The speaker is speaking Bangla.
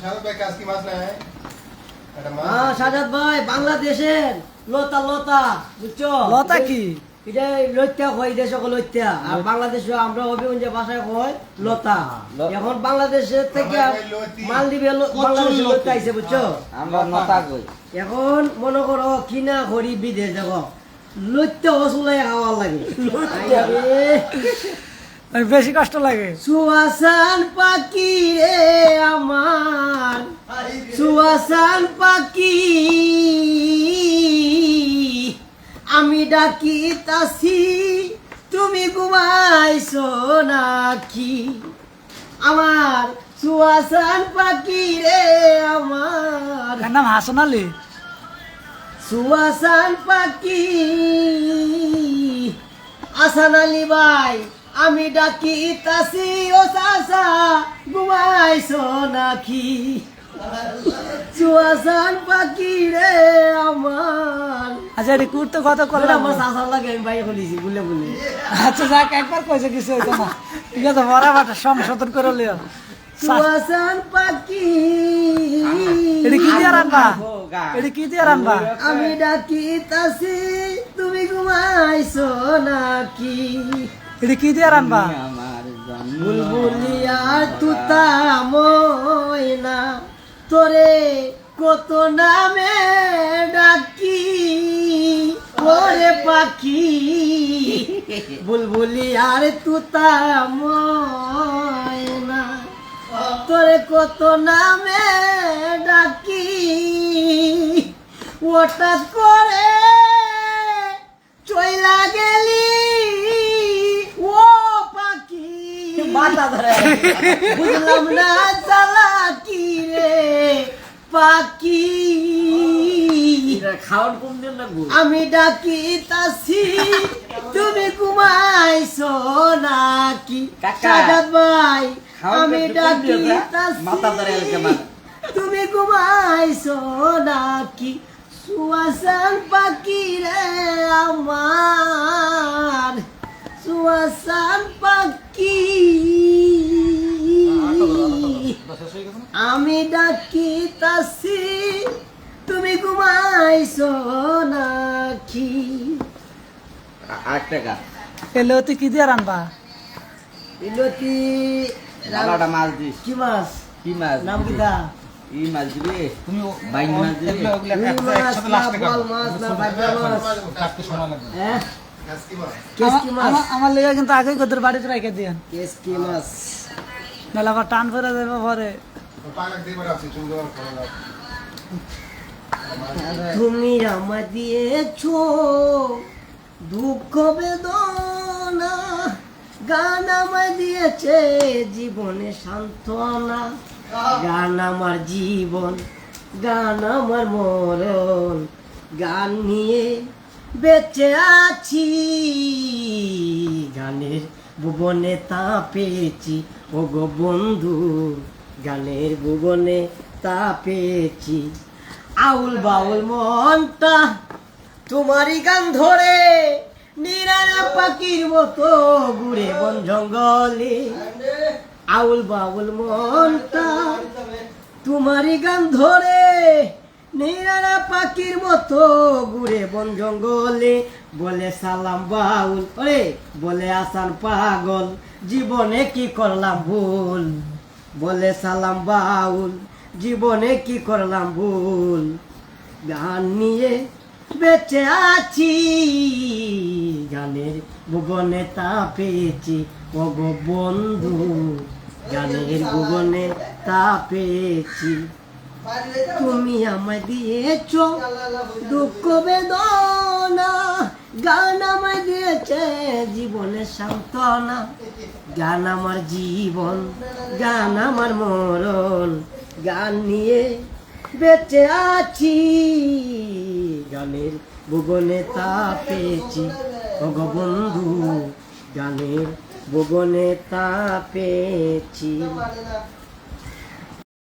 সাজাদ ভাই কাজ কি মাছ নেয়? হ্যাঁ সাজাদ ভাই বাংলাদেশের লতা লতা বুঝছো? লতা কি? এটা লইত্যা কই দেশ লইত্যা আর বাংলাদেশে আমরা অভিগঞ্জে ভাষায় কই লতা। এখন বাংলাদেশের থেকে মালদ্বীপে বাংলাদেশে লইত্যা আইছে বুঝছো? আমরা লতা কই। এখন মনে করো কিনা করি বিদেশ দেখো লইত্যা হসুলাই খাওয়ার লাগে। বেশি কষ্ট লাগে। সুয়াসান পাখি রে আমার সুয়াসান পাখি আমি ডাকি তাসি তুমি ঘুমাইছো নাকি আমার সুয়াসান পাখি রে আমার নাম হাসান আলী। সুয়াসান পাখি হাসান আলী ভাই আমি ডাকি তাসি ও সাসা ঘুমাইছো নাকি সুয়াসান পাখি রে আমার। আচ্ছা এটা কুর্তে কত করে আমার সাসার লাগে আমি ভাই বলেছি বলে বলে। আচ্ছা যাক একবার কইছে কিছু হইতো না। ঠিক আছে বরাবর সংশোধন করে লিও। সুয়াসান পাখি এটা কি দিয়ে রান্না? এটা কি দিয়ে রান্না? আমি ডাকি তাসি তুমি ঘুমাইছো নাকি এটা কি দিয়ে রান্না? বুলবুলিয়া তুতা ময়না তোরে কত নামে ডাকি ওরে পাখি বুলবুলিয়ার তুতা ময়না তোরে কত নামে ডাকি হঠাৎ করে চইলা গেলি ও পাখি বুঝলাম না জ্বালা কি রে পাখি আমি ডাকি তাসি তুমি ঘুমাইছো নাকি সাজাদ ভাই আমি ডাকি তাসি তুমি ঘুমাইছো নাকি সুয়াসান পাখি রে আমার সুয়াসান পাখি আমি ডাকি তাসি তুমি ঘুমাইছো নাকি আরেকটা গাছ এলে তুই কি দিয়ে রান্না? ইলতি বাবাটা মাছ দিস। কি মাছ? কি মাছ? নাম কিটা? ই মাছ দিবি? তুমি বাইন মাছ দিবি? রুই মাছ না বল মাছ না ভাজা মাছ কাটতে সময় লাগবে। হ্যাঁ কাজ কি মাছ? কেসকি মাছ আমার লেগে কিন্তু আগেই গোদের বাড়িতে রেখে দিয়েন। কেসকি মাছ নাহলে আবার টান করে দেবে পরে। পালাক দিয়ে বড় আছে তুমি তোমার ভালো লাগে। তুমি আমার দিয়েছো দুঃখ বেদনা গান আমার দিয়েছে জীবনে সান্ত্বনা গান আমার জীবন গান আমার মরণ গান নিয়ে বেঁচে আছি গানের ভুবনে তা পেয়েছি ও গো বন্ধু গানের ভুবনে তা পেয়েছি আউল বাউল মনটা তোমারই গান ধরে নিরালা পাখির মতো ঘুরে বন জঙ্গলে আউল বাউল মনটা তোমারই গান ধরে নিরালা পাখির মতো ঘুরে বন জঙ্গলে বলে সালাম বাউল ওরে বলে আসান পাগল জীবনে কি করলাম ভুল বলে সালাম বাউল জীবনে কি করলাম ভুল গান নিয়ে বেঁচে আছি গানের ভুবনে তা পেয়েছি ও গো বন্ধু গানের ভুবনে তা পেয়েছি তুমি আমায় দিয়েছো দুঃখ বেদনা গান আমায় দিয়েছে জীবনে সান্ত্বনা গান আমার জীবন গান আমার মরণ গান নিয়ে বেঁচে আছি গানের ভুবনে তা পেয়েছি ও গো বন্ধু গানের ভুবনে তা পেয়েছি